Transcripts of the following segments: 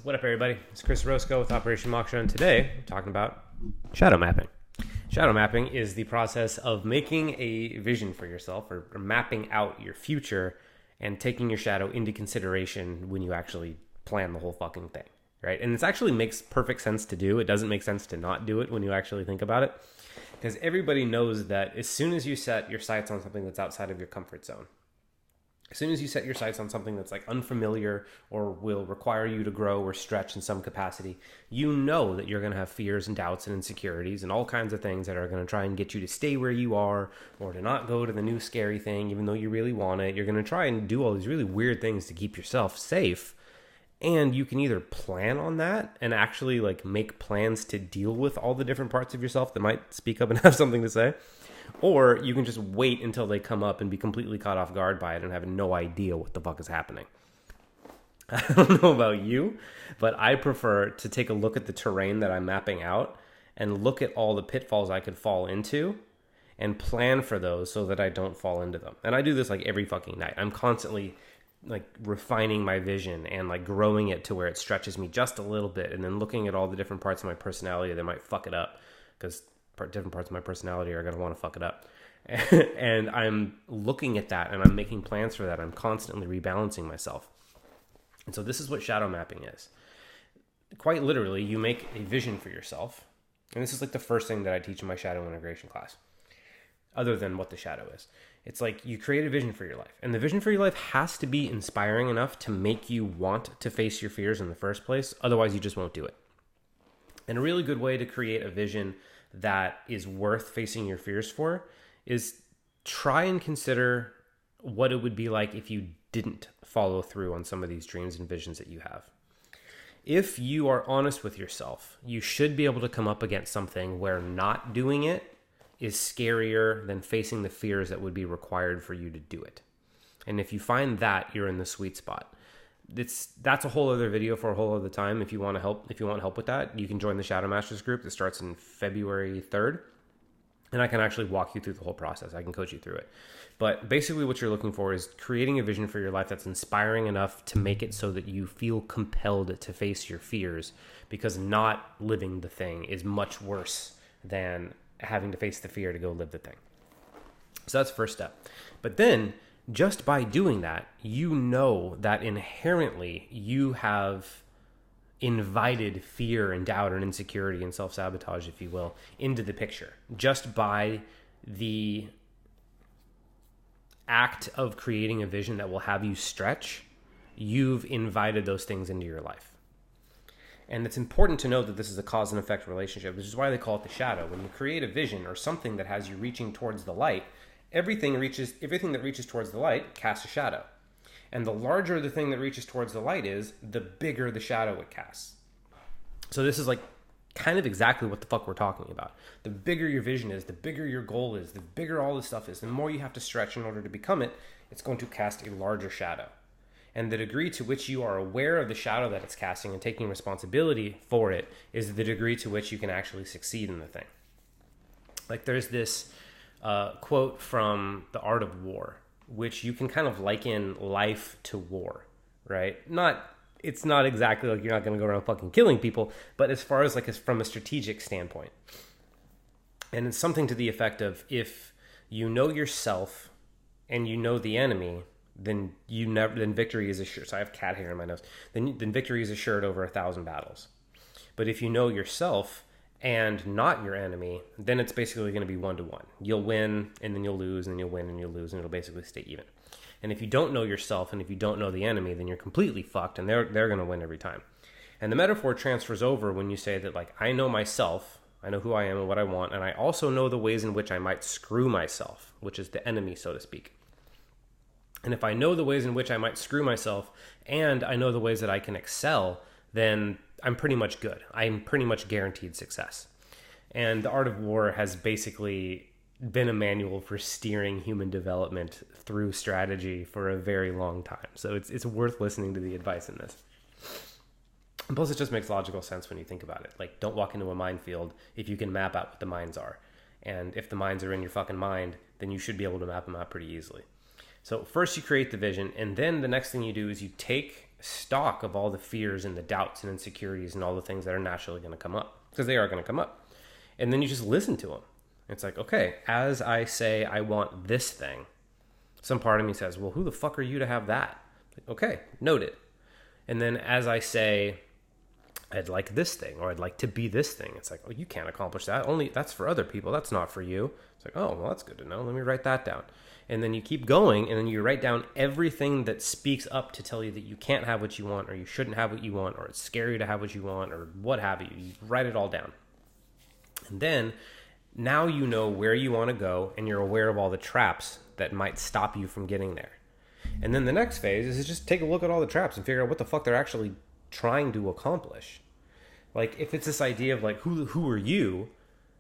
What up, everybody? It's Chris Roscoe with Operation Moksha, and today we're talking about shadow mapping. Shadow mapping is the process of making a vision for yourself or mapping out your future and taking your shadow into consideration when you actually plan the whole fucking thing, right? And it actually makes perfect sense to do. It doesn't make sense to not do it when you actually think about it, because everybody knows that as soon as you set your sights on something that's outside of your comfort zone, as soon as you set your sights on something that's like unfamiliar or will require you to grow or stretch in some capacity, you know that you're going to have fears and doubts and insecurities and all kinds of things that are going to try and get you to stay where you are or to not go to the new scary thing, even though you really want it. You're going to try and do all these really weird things to keep yourself safe. And you can either plan on that and actually like make plans to deal with all the different parts of yourself that might speak up and have something to say. Or you can just wait until they come up and be completely caught off guard by it and have no idea what the fuck is happening. I don't know about you, but I prefer to take a look at the terrain that I'm mapping out and look at all the pitfalls I could fall into and plan for those so that I don't fall into them. And I do this like every fucking night. I'm constantly like refining my vision and like growing it to where it stretches me just a little bit, and then looking at all the different parts of my personality that might fuck it up, because different parts of my personality are going to want to fuck it up. And I'm looking at that and I'm making plans for that. I'm constantly rebalancing myself. And so this is what shadow mapping is. Quite literally, you make a vision for yourself. And this is like the first thing that I teach in my shadow integration class, other than what the shadow is. It's like you create a vision for your life. And the vision for your life has to be inspiring enough to make you want to face your fears in the first place. Otherwise, you just won't do it. And a really good way to create a vision that is worth facing your fears for is try and consider what it would be like if you didn't follow through on some of these dreams and visions that you have. If you are honest with yourself, you should be able to come up against something where not doing it is scarier than facing the fears that would be required for you to do it. And if you find that, you're in the sweet spot. That's a whole other video for a whole other time. If you want help with that, you can join the Shadow Masters group that starts in February 3rd. And I can actually walk you through the whole process. I can coach you through it. But basically what you're looking for is creating a vision for your life that's inspiring enough to make it so that you feel compelled to face your fears, because not living the thing is much worse than having to face the fear to go live the thing. So that's the first step. But then just by doing that, you know that inherently you have invited fear and doubt and insecurity and self-sabotage, if you will, into the picture. Just by the act of creating a vision that will have you stretch, you've invited those things into your life. And it's important to know that this is a cause and effect relationship, which is why they call it the shadow. When you create a vision or something that has you reaching towards the light, everything that reaches towards the light casts a shadow. And the larger the thing that reaches towards the light is, the bigger the shadow it casts. So this is like kind of exactly what the fuck we're talking about. The bigger your vision is, the bigger your goal is, the bigger all this stuff is, the more you have to stretch in order to become it, it's going to cast a larger shadow. And the degree to which you are aware of the shadow that it's casting and taking responsibility for it is the degree to which you can actually succeed in the thing. Like there's this quote from The Art of War, which you can kind of liken life to war, right? It's not exactly like you're not going to go around fucking killing people, but as far as from a strategic standpoint. And it's something to the effect of, if you know yourself and you know the enemy, then victory is assured. So I have cat hair in my nose. Then victory is assured over 1,000 battles. But if you know yourself and not your enemy, then it's basically going to be 1-to-1. You'll win, and then you'll lose, and then you'll win, and you'll lose, and it'll basically stay even. And if you don't know yourself, and if you don't know the enemy, then you're completely fucked, and they're going to win every time. And the metaphor transfers over when you say that, like, I know myself, I know who I am and what I want, and I also know the ways in which I might screw myself, which is the enemy, so to speak. And if I know the ways in which I might screw myself, and I know the ways that I can excel, then I'm pretty much good. I'm pretty much guaranteed success. And The Art of War has basically been a manual for steering human development through strategy for a very long time. So it's worth listening to the advice in this. And plus, it just makes logical sense when you think about it. Like, don't walk into a minefield if you can map out what the mines are. And if the mines are in your fucking mind, then you should be able to map them out pretty easily. So first you create the vision, and then the next thing you do is you take stock of all the fears and the doubts and insecurities and all the things that are naturally going to come up, because they are going to come up. And then you just listen to them. It's like, okay, as I say I want this thing, some part of me says, well, who the fuck are you to have that? Okay, noted. And then as I say, I'd like this thing, or I'd like to be this thing, it's like, oh, you can't accomplish that. Only that's for other people. That's not for you. It's like, oh, well, that's good to know. Let me write that down. And then you keep going, and then you write down everything that speaks up to tell you that you can't have what you want, or you shouldn't have what you want, or it's scary to have what you want, or what have you. You write it all down. And then now you know where you want to go, and you're aware of all the traps that might stop you from getting there. And then the next phase is just take a look at all the traps and figure out what the fuck they're actually trying to accomplish. Like, if it's this idea of like, who are you,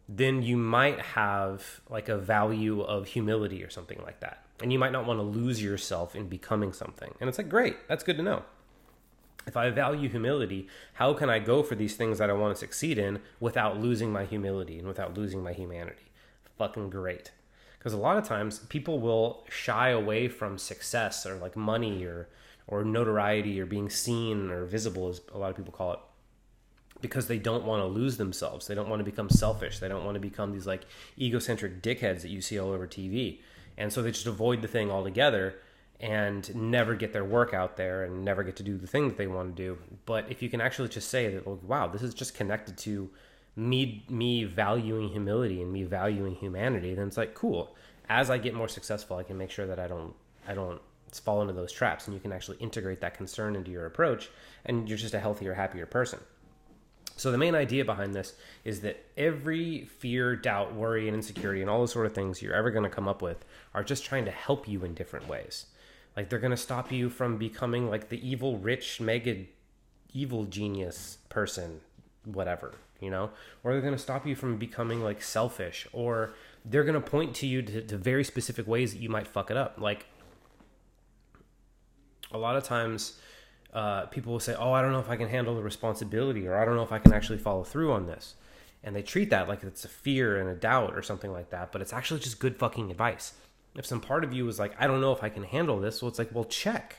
then you might have like a value of humility or something like that. And you might not want to lose yourself in becoming something. And it's like, great, that's good to know. If I value humility, how can I go for these things that I want to succeed in without losing my humility and without losing my humanity? Fucking great. Because a lot of times people will shy away from success or like money or notoriety or being seen or visible, as a lot of people call it, because they don't want to lose themselves. They don't want to become selfish. They don't want to become these like egocentric dickheads that you see all over TV. And so they just avoid the thing altogether and never get their work out there and never get to do the thing that they want to do. But if you can actually just say that, wow, this is just connected to me valuing humility and me valuing humanity, then it's like, cool. As I get more successful, I can make sure that I don't fall into those traps, and you can actually integrate that concern into your approach, and you're just a healthier, happier person. So the main idea behind this is that every fear, doubt, worry, and insecurity and all those sort of things you're ever going to come up with are just trying to help you in different ways. Like, they're going to stop you from becoming like the evil, rich, mega evil genius person, whatever, you know? Or they're going to stop you from becoming like selfish, or they're going to point to you to very specific ways that you might fuck it up. Like, a lot of times people will say, oh, I don't know if I can handle the responsibility, or I don't know if I can actually follow through on this. And they treat that like it's a fear and a doubt or something like that, but it's actually just good fucking advice. If some part of you is like, I don't know if I can handle this, well, it's like, well, check.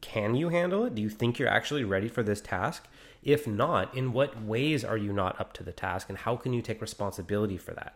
Can you handle it? Do you think you're actually ready for this task? If not, in what ways are you not up to the task, and how can you take responsibility for that?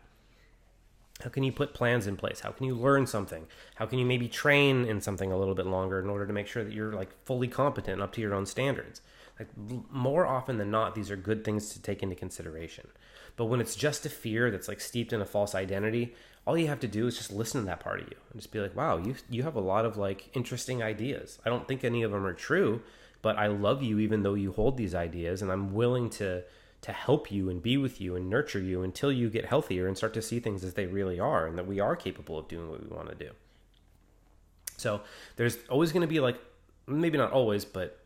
How can you put plans in place? How can you learn something? How can you maybe train in something a little bit longer in order to make sure that you're like fully competent up to your own standards? Like, more often than not, these are good things to take into consideration. But when it's just a fear that's like steeped in a false identity, all you have to do is just listen to that part of you and just be like, wow, you have a lot of like interesting ideas. I don't think any of them are true, but I love you even though you hold these ideas, and I'm willing to help you and be with you and nurture you until you get healthier and start to see things as they really are, and that we are capable of doing what we want to do. So there's always going to be like, maybe not always, but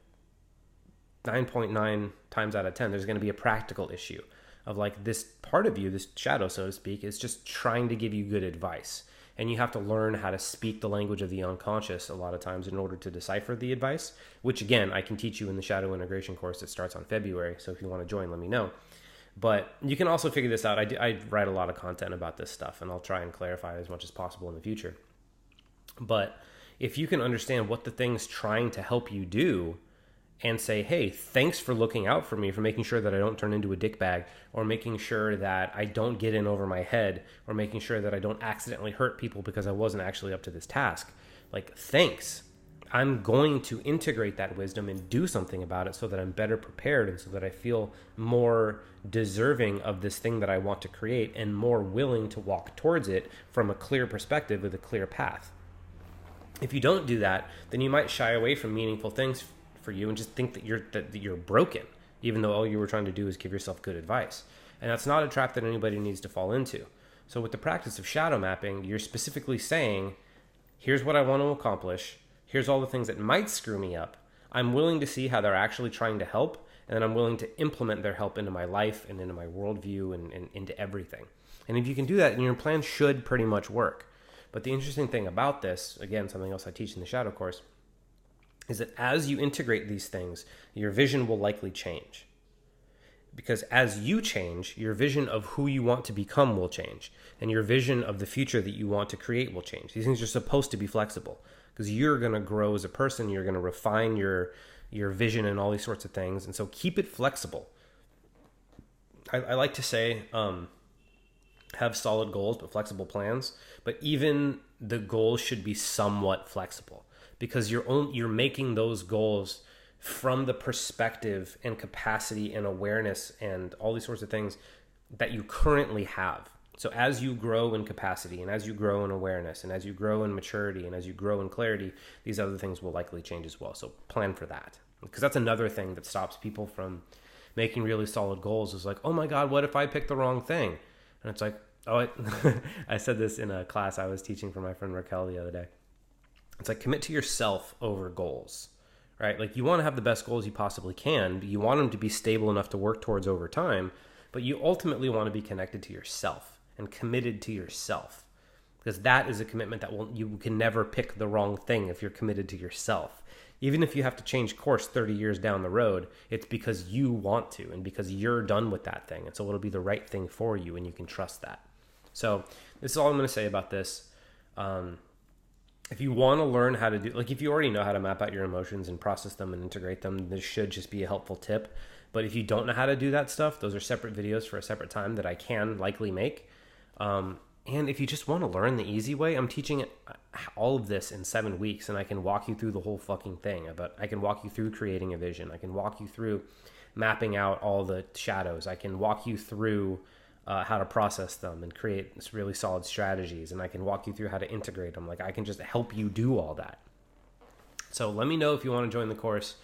9.9 times out of 10, there's going to be a practical issue of like this part of you, this shadow, so to speak, is just trying to give you good advice. And you have to learn how to speak the language of the unconscious a lot of times in order to decipher the advice, which again, I can teach you in the shadow integration course that starts on February. So if you want to join, let me know. But you can also figure this out. I write a lot of content about this stuff, and I'll try and clarify it as much as possible in the future. But if you can understand what the thing's trying to help you do, and say, hey, thanks for looking out for me, for making sure that I don't turn into a dickbag, or making sure that I don't get in over my head, or making sure that I don't accidentally hurt people because I wasn't actually up to this task. Like, thanks. I'm going to integrate that wisdom and do something about it so that I'm better prepared, and so that I feel more deserving of this thing that I want to create, and more willing to walk towards it from a clear perspective with a clear path. If you don't do that, then you might shy away from meaningful things for you and just think that you're broken, even though all you were trying to do is give yourself good advice. And that's not a trap that anybody needs to fall into. So with the practice of shadow mapping, you're specifically saying, here's what I want to accomplish. Here's all the things that might screw me up. I'm willing to see how they're actually trying to help, and then I'm willing to implement their help into my life and into my worldview and into everything. And if you can do that, then your plan should pretty much work. But the interesting thing about this, again, something else I teach in the shadow course, is that as you integrate these things, your vision will likely change. Because as you change, your vision of who you want to become will change. And your vision of the future that you want to create will change. These things are supposed to be flexible, because you're going to grow as a person. You're going to refine your your vision and all these sorts of things. And so keep it flexible. I like to say, have solid goals, but flexible plans. But even the goals should be somewhat flexible, because you're making those goals from the perspective and capacity and awareness and all these sorts of things that you currently have. So as you grow in capacity and as you grow in awareness and as you grow in maturity and as you grow in clarity, these other things will likely change as well. So plan for that, because that's another thing that stops people from making really solid goals, is like, oh my God, what if I pick the wrong thing? And it's like, I said this in a class I was teaching for my friend Raquel the other day. It's like, commit to yourself over goals, right? Like, you want to have the best goals you possibly can, but you want them to be stable enough to work towards over time, but you ultimately want to be connected to yourself and committed to yourself, because that is a commitment that you can never pick the wrong thing if you're committed to yourself. Even if you have to change course 30 years down the road, it's because you want to and because you're done with that thing. And so it'll be the right thing for you, and you can trust that. So this is all I'm going to say about this. If you want to learn how to do, like, if you already know how to map out your emotions and process them and integrate them, this should just be a helpful tip. But if you don't know how to do that stuff, those are separate videos for a separate time that I can likely make. And if you just want to learn the easy way, I'm teaching all of this in 7 weeks, and I can walk you through the whole fucking thing. But I can walk you through creating a vision. I can walk you through mapping out all the shadows. I can walk you through how to process them and create really solid strategies. And I can walk you through how to integrate them. Like, I can just help you do all that. So let me know if you want to join the course.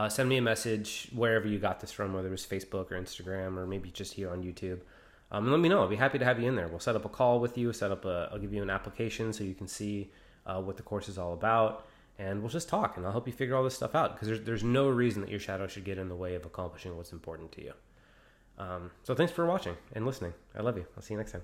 Send me a message wherever you got this from, whether it was Facebook or Instagram or maybe just here on YouTube. And let me know. I'll be happy to have you in there. We'll set up a call with you, I'll give you an application so you can see what the course is all about, and we'll just talk, and I'll help you figure all this stuff out, because there's no reason that your shadow should get in the way of accomplishing what's important to you. So thanks for watching and listening. I love you. I'll see you next time.